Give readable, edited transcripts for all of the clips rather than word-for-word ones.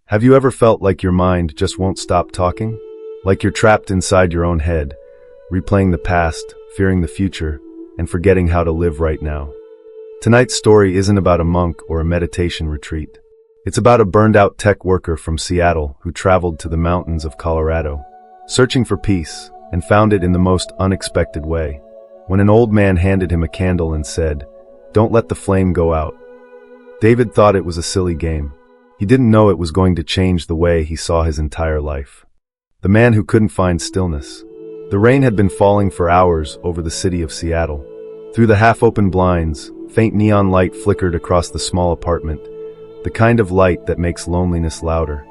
Have you ever felt like your mind just won't stop talking? Like you're trapped inside your own head, replaying the past, fearing the future, and forgetting how to live right now? Tonight's story isn't about a monk or a meditation retreat. It's about a burned-out tech worker from Seattle who traveled to the mountains of Colorado, searching for peace, and found it in the most unexpected way. When an old man handed him a candle and said, "Don't let the flame go out," David thought it was a silly game. He didn't know it was going to change the way he saw his entire life. The man who couldn't find stillness. The rain had been falling for hours over the city of Seattle. Through the half-open blinds, faint neon light flickered across the small apartment, the kind of light that makes loneliness louder.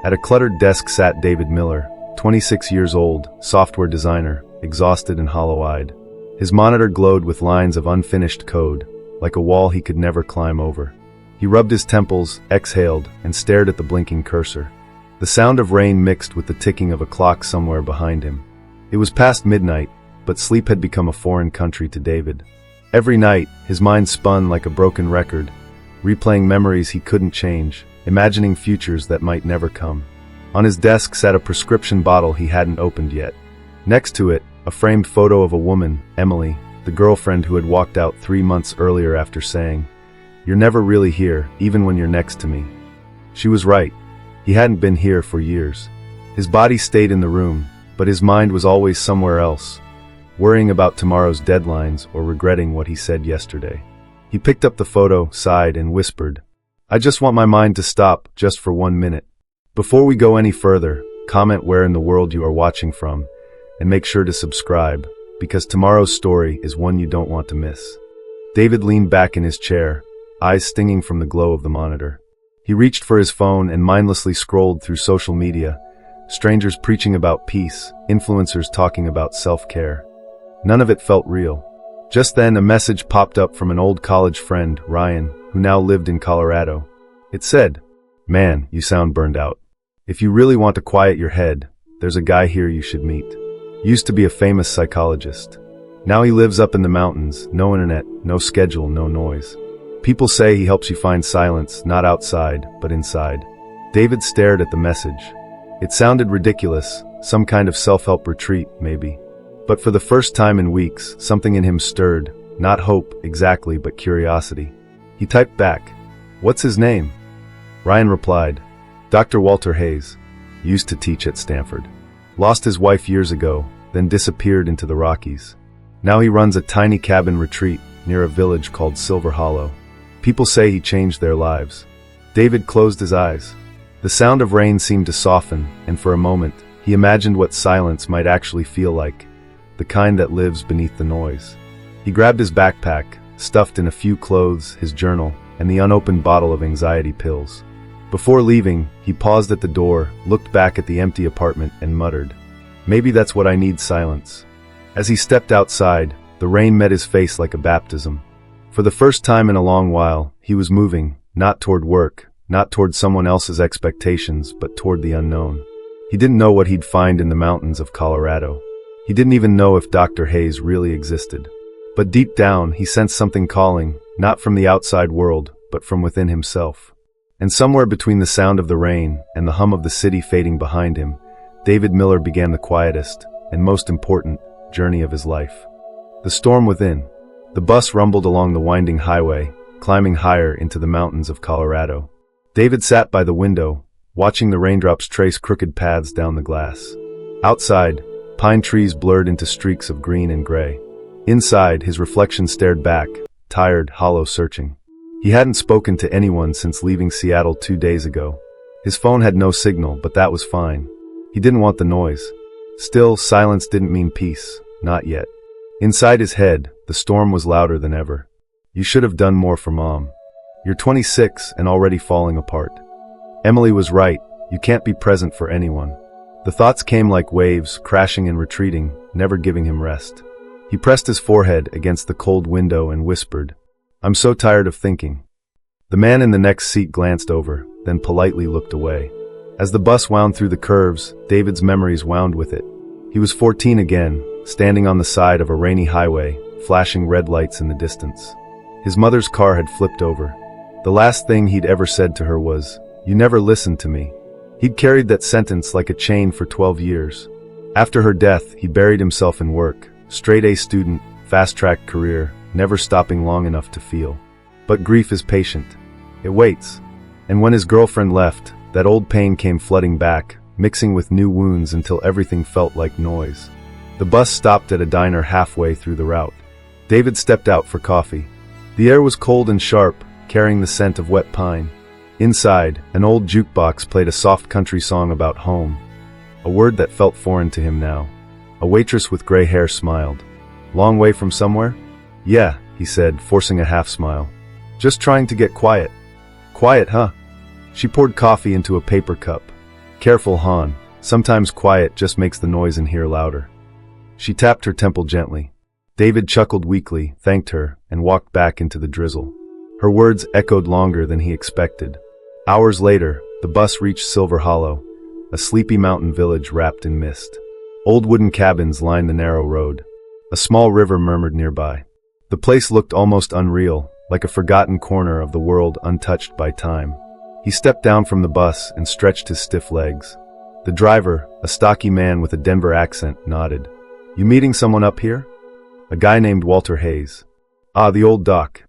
At a cluttered desk sat David Miller, 26 years old, software designer, exhausted and hollow-eyed. His monitor glowed with lines of unfinished code, like a wall he could never climb over. He rubbed his temples, exhaled, and stared at the blinking cursor. The sound of rain mixed with the ticking of a clock somewhere behind him. It was past midnight, but sleep had become a foreign country to David. Every night, his mind spun like a broken record, replaying memories he couldn't change, imagining futures that might never come. On his desk sat a prescription bottle he hadn't opened yet. Next to it, a framed photo of a woman, Emily, the girlfriend who had walked out 3 months earlier after saying, "You're never really here, even when you're next to me." She was right. He hadn't been here for years. His body stayed in the room, but his mind was always somewhere else, worrying about tomorrow's deadlines or regretting what he said yesterday. He picked up the photo, sighed, and whispered, "I just want my mind to stop, just for 1 minute." Before we go any further, comment where in the world you are watching from, and make sure to subscribe, because tomorrow's story is one you don't want to miss. David leaned back in his chair, eyes stinging from the glow of the monitor. He reached for his phone and mindlessly scrolled through social media, strangers preaching about peace, influencers talking about self-care. None of it felt real. Just then, a message popped up from an old college friend, Ryan, who now lived in Colorado. It said, "Man, you sound burned out. If you really want to quiet your head, there's a guy here you should meet. Used to be a famous psychologist. Now he lives up in the mountains, no internet, no schedule, no noise. People say he helps you find silence, not outside, but inside." David stared at the message. It sounded ridiculous, some kind of self-help retreat, maybe. But for the first time in weeks, something in him stirred, not hope exactly, but curiosity. He typed back, "What's his name?" Ryan replied, "Dr. Walter Hayes. Used to teach at Stanford. Lost his wife years ago, then disappeared into the Rockies. Now he runs a tiny cabin retreat near a village called Silver Hollow. People say he changed their lives." David closed his eyes. The sound of rain seemed to soften, and for a moment, he imagined what silence might actually feel like, the kind that lives beneath the noise. He grabbed his backpack, stuffed in a few clothes, his journal, and the unopened bottle of anxiety pills. Before leaving, he paused at the door, looked back at the empty apartment, and muttered, "Maybe that's what I need, silence." As he stepped outside, the rain met his face like a baptism. For the first time in a long while, he was moving, not toward work, not toward someone else's expectations, but toward the unknown. He didn't know what he'd find in the mountains of Colorado. He didn't even know if Dr. Hayes really existed. But deep down, he sensed something calling, not from the outside world, but from within himself. And somewhere between the sound of the rain and the hum of the city fading behind him, David Miller began the quietest, and most important, journey of his life. The storm within. The bus rumbled along the winding highway, climbing higher into the mountains of Colorado. David sat by the window, watching the raindrops trace crooked paths down the glass. Outside, pine trees blurred into streaks of green and gray. Inside, his reflection stared back, tired, hollow, searching. He hadn't spoken to anyone since leaving Seattle 2 days ago. His phone had no signal, but that was fine. He didn't want the noise. Still, silence didn't mean peace, not yet. Inside his head, the storm was louder than ever. "You should have done more for Mom. You're 26 and already falling apart. Emily was right, you can't be present for anyone." The thoughts came like waves, crashing and retreating, never giving him rest. He pressed his forehead against the cold window and whispered, "I'm so tired of thinking." The man in the next seat glanced over, then politely looked away. As the bus wound through the curves, David's memories wound with it. He was 14 again, standing on the side of a rainy highway, flashing red lights in the distance. His mother's car had flipped over. The last thing he'd ever said to her was, "You never listened to me." He'd carried that sentence like a chain for 12 years. After her death, he buried himself in work. Straight A student, fast-track career, never stopping long enough to feel. But grief is patient. It waits. And when his girlfriend left, that old pain came flooding back, mixing with new wounds until everything felt like noise. The bus stopped at a diner halfway through the route. David stepped out for coffee. The air was cold and sharp, carrying the scent of wet pine. Inside, an old jukebox played a soft country song about home, a word that felt foreign to him now. A waitress with gray hair smiled. "Long way from somewhere?" "Yeah," he said, forcing a half smile. "Just trying to get quiet." "Quiet, huh?" She poured coffee into a paper cup. "Careful, Han. Sometimes quiet just makes the noise in here louder." She tapped her temple gently. David chuckled weakly, thanked her, and walked back into the drizzle. Her words echoed longer than he expected. Hours later, the bus reached Silver Hollow, a sleepy mountain village wrapped in mist. Old wooden cabins lined the narrow road. A small river murmured nearby. The place looked almost unreal, like a forgotten corner of the world untouched by time. He stepped down from the bus and stretched his stiff legs. The driver, a stocky man with a Denver accent, nodded. "You meeting someone up here?" "A guy named Walter Hayes." "Ah, the old doc."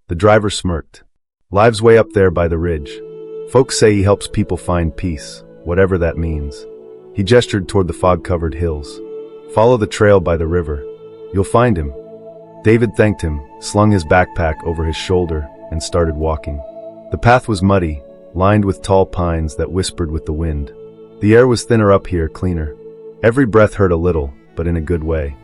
The driver smirked. "Lives way up there by the ridge. Folks say he helps people find peace, whatever that means." He gestured toward the fog-covered hills. "Follow the trail by the river. You'll find him." David thanked him, slung his backpack over his shoulder, and started walking. The path was muddy, lined with tall pines that whispered with the wind. The air was thinner up here, cleaner. Every breath hurt a little, but in a good way.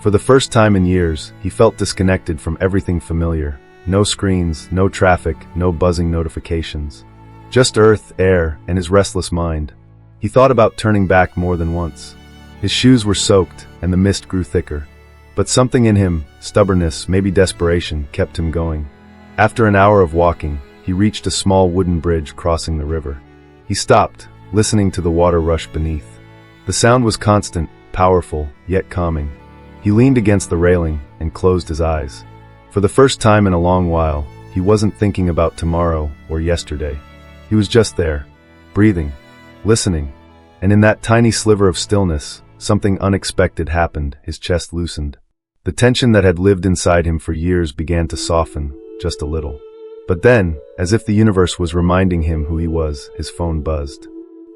For the first time in years, he felt disconnected from everything familiar. No screens, no traffic, no buzzing notifications. Just earth, air, and his restless mind. He thought about turning back more than once. His shoes were soaked, and the mist grew thicker. But something in him, stubbornness, maybe desperation, kept him going. After an hour of walking, he reached a small wooden bridge crossing the river. He stopped, listening to the water rush beneath. The sound was constant, powerful, yet calming. He leaned against the railing and closed his eyes. For the first time in a long while, he wasn't thinking about tomorrow or yesterday. He was just there, breathing, listening. And in that tiny sliver of stillness, something unexpected happened. His chest loosened. The tension that had lived inside him for years began to soften, just a little. But then, as if the universe was reminding him who he was, his phone buzzed.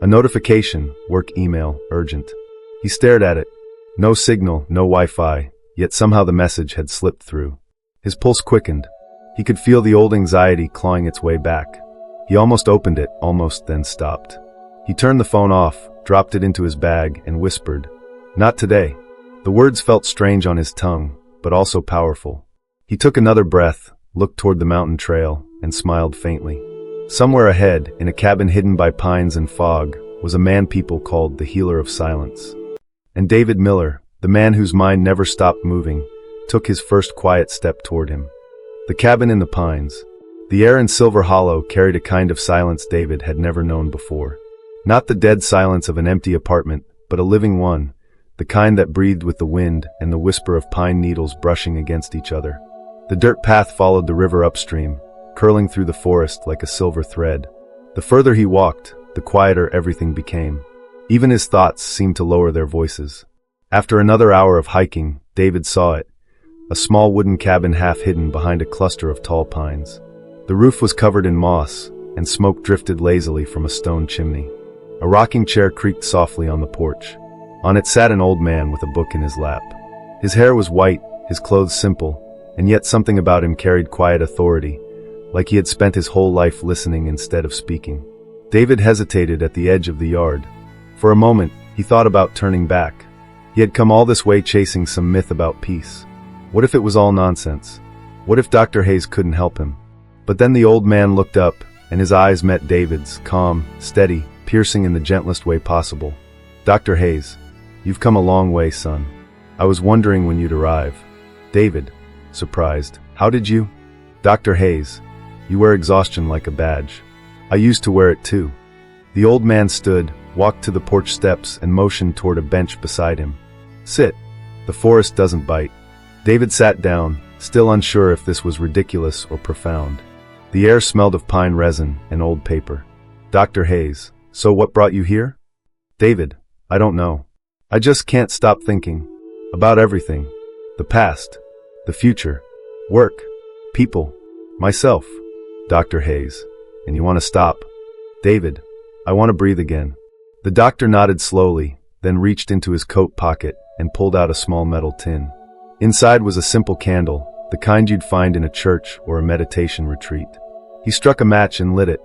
A notification, work email, urgent. He stared at it. No signal, no Wi-Fi, yet somehow the message had slipped through. His pulse quickened. He could feel the old anxiety clawing its way back. He almost opened it, then stopped. He turned the phone off, dropped it into his bag, and whispered, "Not today." The words felt strange on his tongue, but also powerful. He took another breath, looked toward the mountain trail, and smiled faintly. Somewhere ahead, in a cabin hidden by pines and fog, was a man people called the Healer of Silence. And David Miller, the man whose mind never stopped moving, took his first quiet step toward him. The cabin in the pines. The air in Silver Hollow carried a kind of silence David had never known before. Not the dead silence of an empty apartment, but a living one, the kind that breathed with the wind and the whisper of pine needles brushing against each other. The dirt path followed the river upstream, curling through the forest like a silver thread. The further he walked, the quieter everything became. Even his thoughts seemed to lower their voices. After another hour of hiking, David saw it, a small wooden cabin half hidden behind a cluster of tall pines. The roof was covered in moss, and smoke drifted lazily from a stone chimney. A rocking chair creaked softly on the porch. On it sat an old man with a book in his lap. His hair was white, his clothes simple, and yet something about him carried quiet authority, like he had spent his whole life listening instead of speaking. David hesitated at the edge of the yard. For a moment, he thought about turning back. He had come all this way chasing some myth about peace. What if it was all nonsense? What if Dr. Hayes couldn't help him? But then the old man looked up, and his eyes met David's, calm, steady, piercing in the gentlest way possible. "Dr. Hayes, you've come a long way, son. I was wondering when you'd arrive." David, surprised, "How did you?" "Dr. Hayes, you wear exhaustion like a badge. I used to wear it too." The old man stood, walked to the porch steps, and motioned toward a bench beside him. "Sit. The forest doesn't bite." David sat down, still unsure if this was ridiculous or profound. The air smelled of pine resin and old paper. "Dr. Hayes, So what brought you here? David, I don't know. I just can't stop thinking. About everything. The past. The future. Work. People. Myself. Dr. Hayes. And you want to stop? David, I want to breathe again. The doctor nodded slowly, then reached into his coat pocket and pulled out a small metal tin. Inside was a simple candle, the kind you'd find in a church or a meditation retreat. He struck a match and lit it.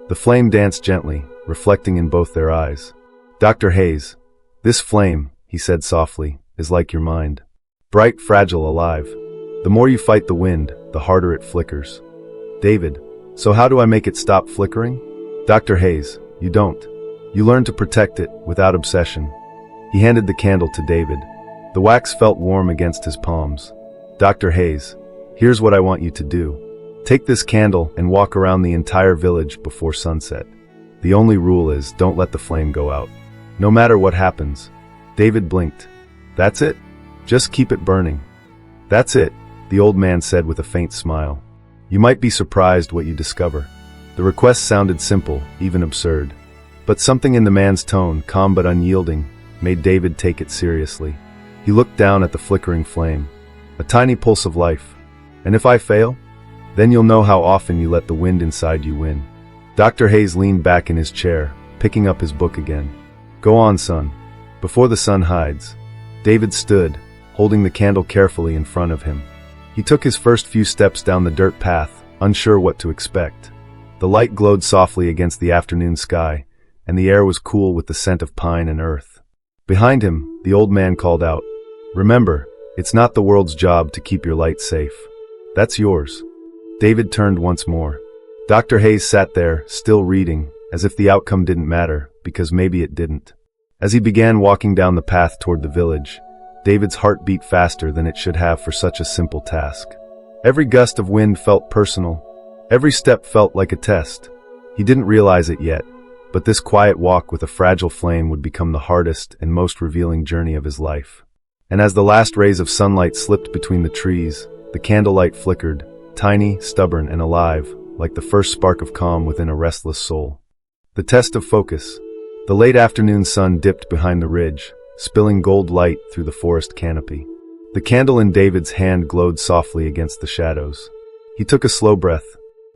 The flame danced gently, reflecting in both their eyes. Dr. Hayes, this flame, he said softly, is like your mind. Bright, fragile, alive. The more you fight the wind, the harder it flickers. David, so how do I make it stop flickering? Dr. Hayes, you don't. You learn to protect it, without obsession. He handed the candle to David. The wax felt warm against his palms. Dr. Hayes, here's what I want you to do. Take this candle and walk around the entire village before sunset. The only rule is don't let the flame go out. No matter what happens. David blinked. That's it? Just keep it burning. That's it, the old man said with a faint smile. You might be surprised what you discover. The request sounded simple, even absurd. But something in the man's tone, calm but unyielding, made David take it seriously. He looked down at the flickering flame. A tiny pulse of life. And if I fail? Then you'll know how often you let the wind inside you win. Dr. Hayes leaned back in his chair, picking up his book again. Go on, son. Before the sun hides. David stood, holding the candle carefully in front of him. He took his first few steps down the dirt path, unsure what to expect. The light glowed softly against the afternoon sky, and the air was cool with the scent of pine and earth. Behind him, the old man called out, Remember, it's not the world's job to keep your light safe. That's yours. David turned once more. Dr. Hayes sat there, still reading, as if the outcome didn't matter, because maybe it didn't. As he began walking down the path toward the village, David's heart beat faster than it should have for such a simple task. Every gust of wind felt personal. Every step felt like a test. He didn't realize it yet, but this quiet walk with a fragile flame would become the hardest and most revealing journey of his life. And as the last rays of sunlight slipped between the trees, the candlelight flickered, tiny, stubborn, and alive, like the first spark of calm within a restless soul. The test of focus. The late afternoon sun dipped behind the ridge, spilling gold light through the forest canopy. The candle in David's hand glowed softly against the shadows. He took a slow breath.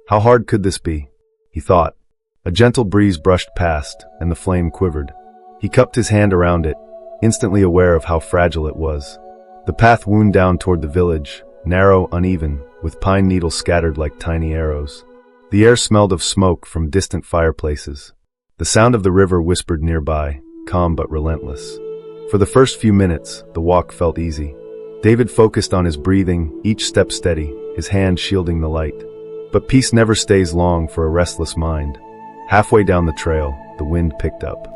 How hard could this be? He thought. A gentle breeze brushed past, and the flame quivered. He cupped his hand around it, instantly aware of how fragile it was. The path wound down toward the village, narrow, uneven, with pine needles scattered like tiny arrows. The air smelled of smoke from distant fireplaces. The sound of the river whispered nearby, calm but relentless. For the first few minutes, the walk felt easy. David focused on his breathing, each step steady, his hand shielding the light. But peace never stays long for a restless mind. Halfway down the trail, the wind picked up.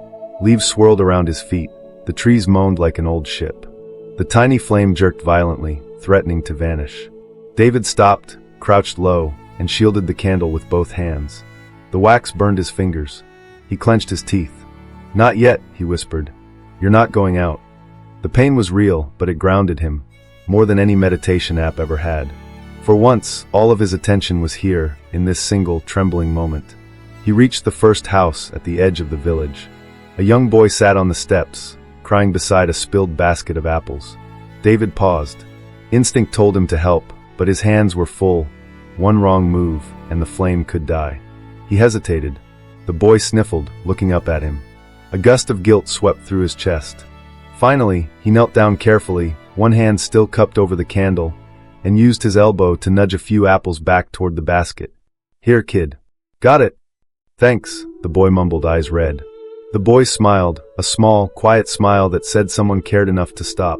Leaves swirled around his feet, the trees moaned like an old ship. The tiny flame jerked violently, threatening to vanish. David stopped, crouched low, and shielded the candle with both hands. The wax burned his fingers. He clenched his teeth. Not yet, he whispered. You're not going out. The pain was real, but it grounded him, more than any meditation app ever had. For once, all of his attention was here, in this single, trembling moment. He reached the first house at the edge of the village. A young boy sat on the steps, crying beside a spilled basket of apples. David paused. Instinct told him to help, but his hands were full. One wrong move, and the flame could die. He hesitated. The boy sniffled, looking up at him. A gust of guilt swept through his chest. Finally, he knelt down carefully, one hand still cupped over the candle, and used his elbow to nudge a few apples back toward the basket. Here, kid. Got it. Thanks, the boy mumbled, eyes red. The boy smiled, a small, quiet smile that said someone cared enough to stop.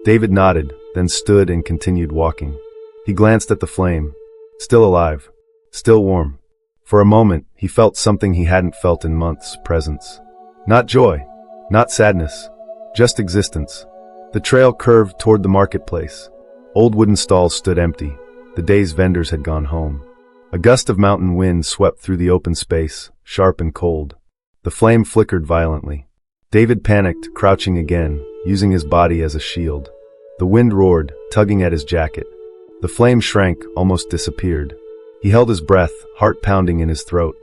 David nodded, then stood and continued walking. He glanced at the flame. Still alive. Still warm. For a moment, he felt something he hadn't felt in months, presence. Not joy. Not sadness. Just existence. The trail curved toward the marketplace. Old wooden stalls stood empty. The day's vendors had gone home. A gust of mountain wind swept through the open space, sharp and cold. The flame flickered violently. David panicked, crouching again, using his body as a shield. The wind roared, tugging at his jacket. The flame shrank, almost disappeared. He held his breath, heart pounding in his throat.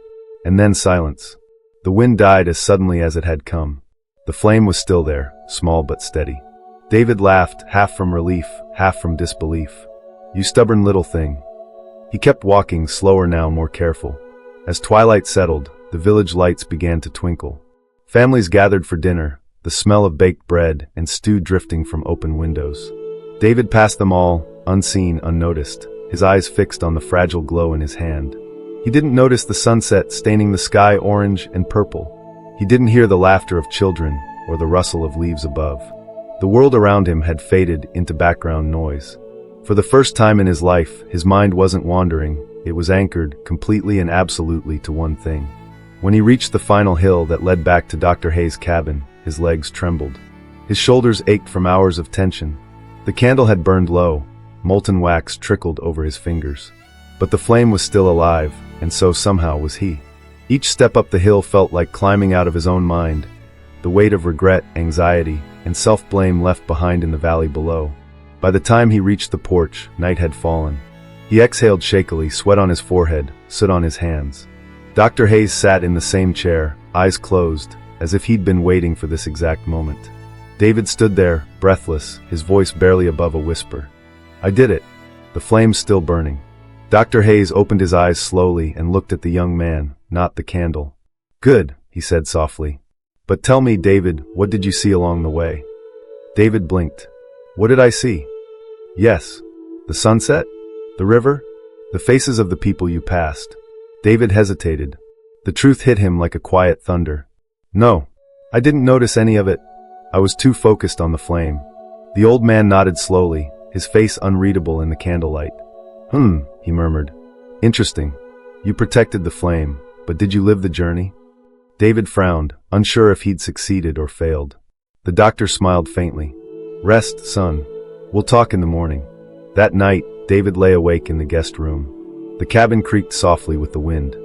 And then silence. The wind died as suddenly as it had come. The flame was still there, small but steady. David laughed, half from relief, half from disbelief. "You stubborn little thing." He kept walking, slower now, more careful. As twilight settled, the village lights began to twinkle. Families gathered for dinner, the smell of baked bread and stew drifting from open windows. David passed them all, unseen, unnoticed, his eyes fixed on the fragile glow in his hand. He didn't notice the sunset staining the sky orange and purple. He didn't hear the laughter of children or the rustle of leaves above. The world around him had faded into background noise. For the first time in his life, his mind wasn't wandering, it was anchored completely and absolutely to one thing. When he reached the final hill that led back to Dr. Hayes' cabin, his legs trembled. His shoulders ached from hours of tension. The candle had burned low, molten wax trickled over his fingers. But the flame was still alive, and so somehow was he. Each step up the hill felt like climbing out of his own mind, the weight of regret, anxiety, and self-blame left behind in the valley below. By the time he reached the porch, night had fallen. He exhaled shakily, sweat on his forehead, soot on his hands. Dr. Hayes sat in the same chair, eyes closed, as if he'd been waiting for this exact moment. David stood there, breathless, his voice barely above a whisper. "I did it." The flames still burning. Dr. Hayes opened his eyes slowly and looked at the young man, not the candle. "Good," he said softly. "But tell me, David, what did you see along the way?" David blinked. "What did I see?" "Yes. The sunset? The river? The faces of the people you passed?" David hesitated. The truth hit him like a quiet thunder. "No, I didn't notice any of it. I was too focused on the flame." The old man nodded slowly, his face unreadable in the candlelight. He murmured. "Interesting. You protected the flame, but did you live the journey?" David frowned, unsure if he'd succeeded or failed. The doctor smiled faintly. "Rest, son. We'll talk in the morning." That night, David lay awake in the guest room. The cabin creaked softly with the wind.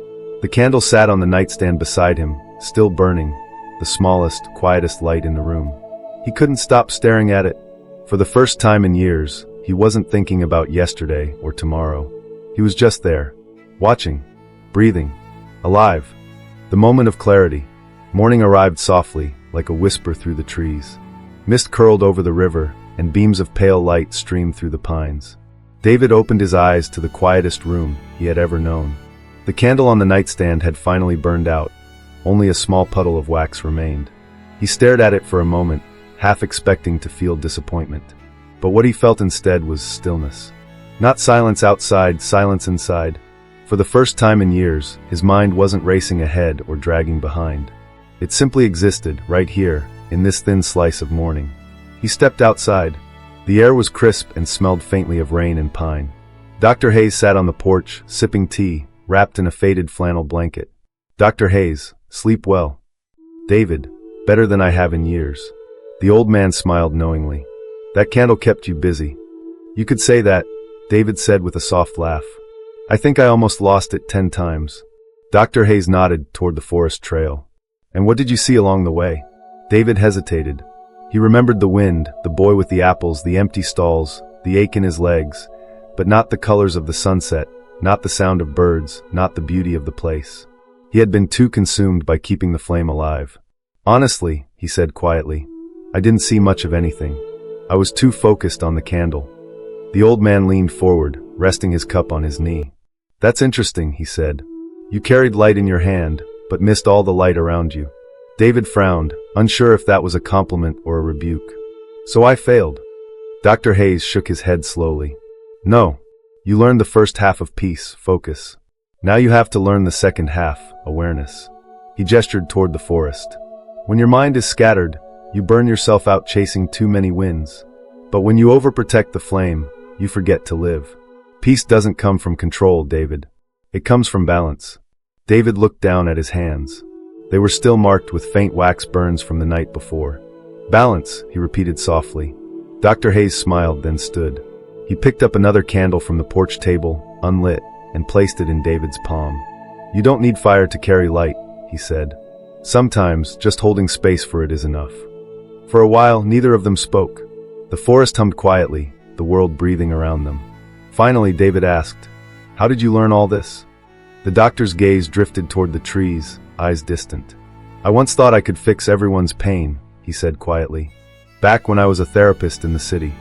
The candle sat on the nightstand beside him, still burning, the smallest, quietest light in the room. He couldn't stop staring at it. For the first time in years, he wasn't thinking about yesterday or tomorrow. He was just there, watching, breathing, alive. The moment of clarity. Morning arrived softly, like a whisper through the trees. Mist curled over the river, and beams of pale light streamed through the pines. David opened his eyes to the quietest room he had ever known. The candle on the nightstand had finally burned out. Only a small puddle of wax remained. He stared at it for a moment, half expecting to feel disappointment. But what he felt instead was stillness. Not silence outside, silence inside. For the first time in years, his mind wasn't racing ahead or dragging behind. It simply existed, right here, in this thin slice of morning. He stepped outside. The air was crisp and smelled faintly of rain and pine. Dr. Hayes sat on the porch, sipping tea, wrapped in a faded flannel blanket. "Dr. Hayes, sleep well." "David, better than I have in years." The old man smiled knowingly. "That candle kept you busy." "You could say that," David said with a soft laugh. "I think I almost lost it 10 times. Dr. Hayes nodded toward the forest trail. "And what did you see along the way?" David hesitated. He remembered the wind, the boy with the apples, the empty stalls, the ache in his legs, but not the colors of the sunset, not the sound of birds, not the beauty of the place. He had been too consumed by keeping the flame alive. "Honestly," he said quietly, "I didn't see much of anything. I was too focused on the candle." The old man leaned forward, resting his cup on his knee. "That's interesting," he said. "You carried light in your hand, but missed all the light around you." David frowned, unsure if that was a compliment or a rebuke. "So I failed." Dr. Hayes shook his head slowly. "No. You learned the first half of peace, focus. Now you have to learn the second half, awareness." He gestured toward the forest. "When your mind is scattered, you burn yourself out chasing too many winds. But when you overprotect the flame, you forget to live. Peace doesn't come from control, David. It comes from balance." David looked down at his hands. They were still marked with faint wax burns from the night before. "Balance," he repeated softly. Dr. Hayes smiled, then stood. He picked up another candle from the porch table, unlit, and placed it in David's palm. "You don't need fire to carry light," he said. "Sometimes, just holding space for it is enough." For a while, neither of them spoke. The forest hummed quietly, the world breathing around them. Finally, David asked, "How did you learn all this?" The doctor's gaze drifted toward the trees, eyes distant. I once thought I could fix everyone's pain, he said quietly. Back when I was a therapist in the city.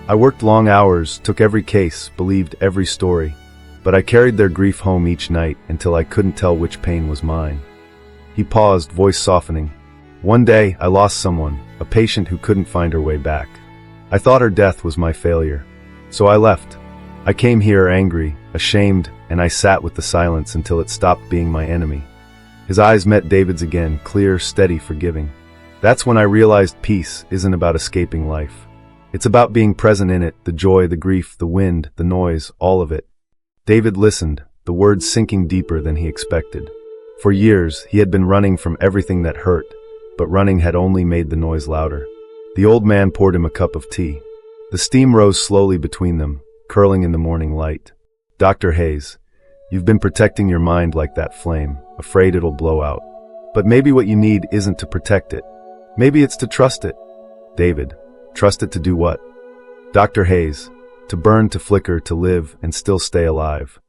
I worked long hours, took every case, believed every story. But I carried their grief home each night until I couldn't tell which pain was mine. He paused, voice softening. One day, I lost someone, a patient who couldn't find her way back. I thought her death was my failure. So I left. I came here angry, ashamed, and I sat with the silence until it stopped being my enemy. His eyes met David's again, clear, steady, forgiving. That's when I realized peace isn't about escaping life. It's about being present in it, the joy, the grief, the wind, the noise, all of it. David listened, the words sinking deeper than he expected. For years, he had been running from everything that hurt, but running had only made the noise louder. The old man poured him a cup of tea. The steam rose slowly between them, curling in the morning light. Dr. Hayes, you've been protecting your mind like that flame, afraid it'll blow out. But maybe what you need isn't to protect it. Maybe it's to trust it. David, trust it to do what? Dr. Hayes, to burn, to flicker, to live, and still stay alive.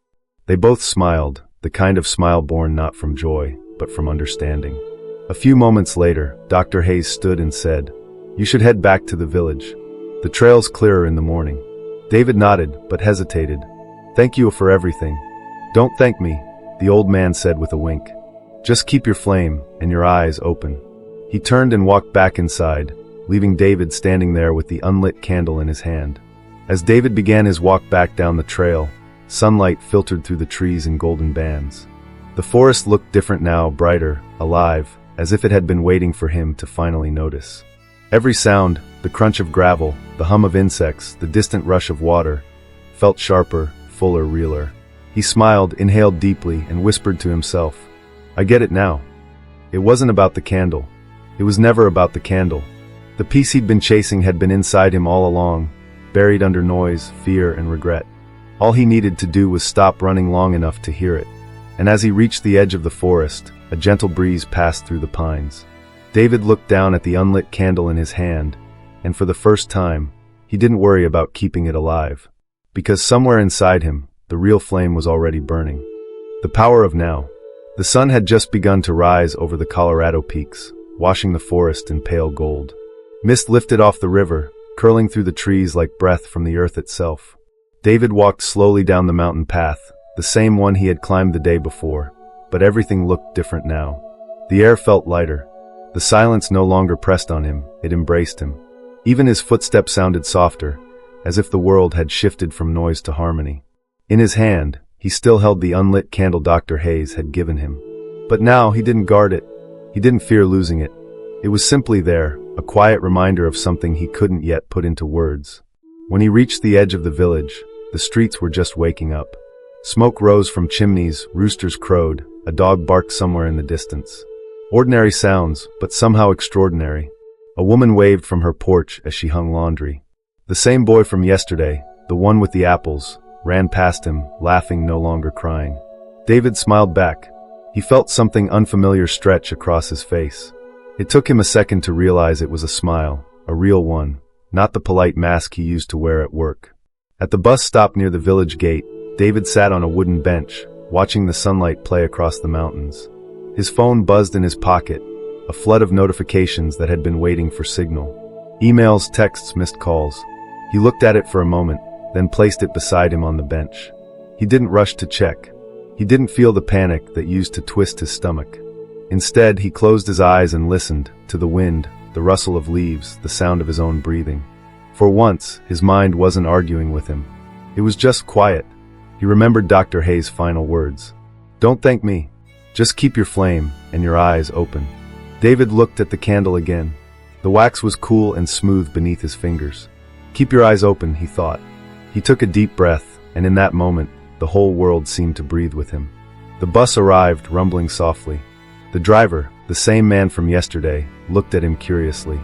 They both smiled, the kind of smile born not from joy, but from understanding. A few moments later, Dr. Hayes stood and said, "You should head back to the village. The trail's clearer in the morning." David nodded, but hesitated. "Thank you for everything." "Don't thank me," the old man said with a wink. "Just keep your flame and your eyes open." He turned and walked back inside, leaving David standing there with the unlit candle in his hand. As David began his walk back down the trail, sunlight filtered through the trees in golden bands. The forest looked different now, brighter, alive, as if it had been waiting for him to finally notice. Every sound, the crunch of gravel, the hum of insects, the distant rush of water, felt sharper, fuller, realer. He smiled, inhaled deeply, and whispered to himself, "I get it now." It wasn't about the candle. It was never about the candle. The peace he'd been chasing had been inside him all along, buried under noise, fear, and regret. All he needed to do was stop running long enough to hear it. And as he reached the edge of the forest, a gentle breeze passed through the pines. David looked down at the unlit candle in his hand, and for the first time, he didn't worry about keeping it alive. Because somewhere inside him, the real flame was already burning. The power of now. The sun had just begun to rise over the Colorado peaks, washing the forest in pale gold. Mist lifted off the river, curling through the trees like breath from the earth itself. David walked slowly down the mountain path, the same one he had climbed the day before, but everything looked different now. The air felt lighter. The silence no longer pressed on him, it embraced him. Even his footsteps sounded softer, as if the world had shifted from noise to harmony. In his hand, he still held the unlit candle Dr. Hayes had given him. But now he didn't guard it. He didn't fear losing it. It was simply there, a quiet reminder of something he couldn't yet put into words. When he reached the edge of the village, the streets were just waking up. Smoke rose from chimneys, roosters crowed, a dog barked somewhere in the distance. Ordinary sounds, but somehow extraordinary. A woman waved from her porch as she hung laundry. The same boy from yesterday, the one with the apples, ran past him, laughing, no longer crying. David smiled back. He felt something unfamiliar stretch across his face. It took him a second to realize it was a smile, a real one, not the polite mask he used to wear at work. At the bus stop near the village gate, David sat on a wooden bench, watching the sunlight play across the mountains. His phone buzzed in his pocket, a flood of notifications that had been waiting for signal. Emails, texts, missed calls. He looked at it for a moment, then placed it beside him on the bench. He didn't rush to check. He didn't feel the panic that used to twist his stomach. Instead, he closed his eyes and listened to the wind, the rustle of leaves, the sound of his own breathing. For once, his mind wasn't arguing with him. It was just quiet. He remembered Dr. Hayes' final words. "Don't thank me. Just keep your flame and your eyes open." David looked at the candle again. The wax was cool and smooth beneath his fingers. "Keep your eyes open," he thought. He took a deep breath, and in that moment, the whole world seemed to breathe with him. The bus arrived, rumbling softly. The driver, the same man from yesterday, looked at him curiously.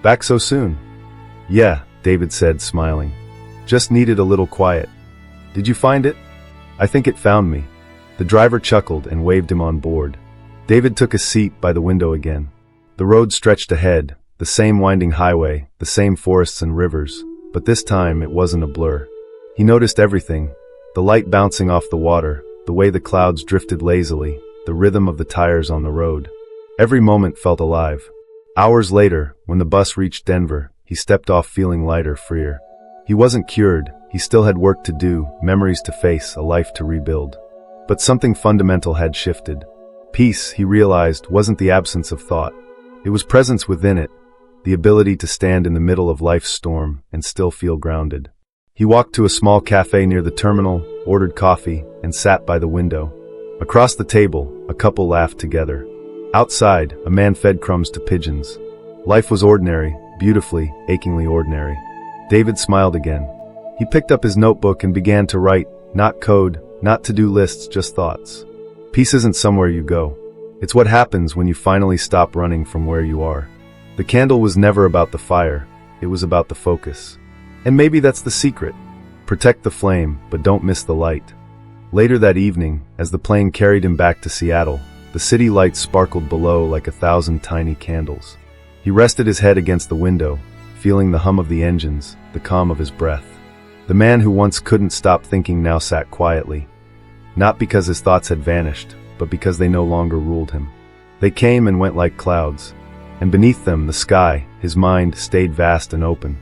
"Back so soon?" "Yeah," David said, smiling. "Just needed a little quiet." "Did you find it?" "I think it found me." The driver chuckled and waved him on board. David took a seat by the window again. The road stretched ahead, the same winding highway, the same forests and rivers, but this time it wasn't a blur. He noticed everything, the light bouncing off the water, the way the clouds drifted lazily, the rhythm of the tires on the road. Every moment felt alive. Hours later, when the bus reached Denver, he stepped off feeling lighter, freer. He wasn't cured, he still had work to do, memories to face, a life to rebuild. But something fundamental had shifted. Peace, he realized, wasn't the absence of thought. It was presence within it, the ability to stand in the middle of life's storm and still feel grounded. He walked to a small cafe near the terminal, ordered coffee, and sat by the window. Across the table, a couple laughed together. Outside, a man fed crumbs to pigeons. Life was ordinary, beautifully, achingly ordinary. David smiled again. He picked up his notebook and began to write, not code, not to-do lists, just thoughts. Peace isn't somewhere you go. It's what happens when you finally stop running from where you are. The candle was never about the fire, it was about the focus. And maybe that's the secret. Protect the flame, but don't miss the light. Later that evening, as the plane carried him back to Seattle, the city lights sparkled below like 1,000 tiny candles. He rested his head against the window, feeling the hum of the engines, the calm of his breath. The man who once couldn't stop thinking now sat quietly, not because his thoughts had vanished, but because they no longer ruled him. They came and went like clouds, and beneath them, the sky, his mind, stayed vast and open.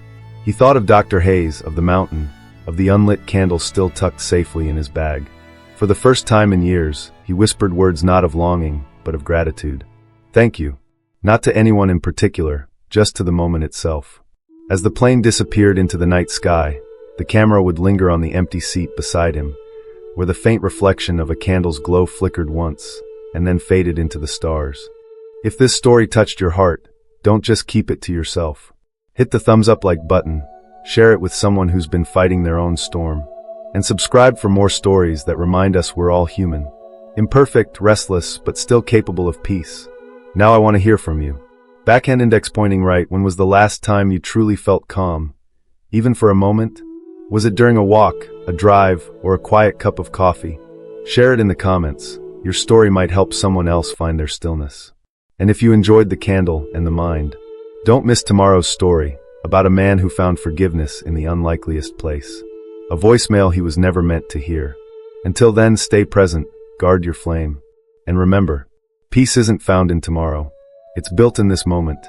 He thought of Dr. Hayes, of the mountain, of the unlit candle still tucked safely in his bag. For the first time in years, he whispered words not of longing, but of gratitude. Thank you. Not to anyone in particular, just to the moment itself. As the plane disappeared into the night sky, the camera would linger on the empty seat beside him, where the faint reflection of a candle's glow flickered once, and then faded into the stars. If this story touched your heart, don't just keep it to yourself. Hit the thumbs up like button, share it with someone who's been fighting their own storm, and subscribe for more stories that remind us we're all human. Imperfect, restless, but still capable of peace. Now I want to hear from you. Backhand index pointing right, when was the last time you truly felt calm? Even for a moment? Was it during a walk, a drive, or a quiet cup of coffee? Share it in the comments. Your story might help someone else find their stillness. And if you enjoyed the candle and the mind, don't miss tomorrow's story, about a man who found forgiveness in the unlikeliest place. A voicemail he was never meant to hear. Until then, stay present, guard your flame. And remember, peace isn't found in tomorrow. It's built in this moment.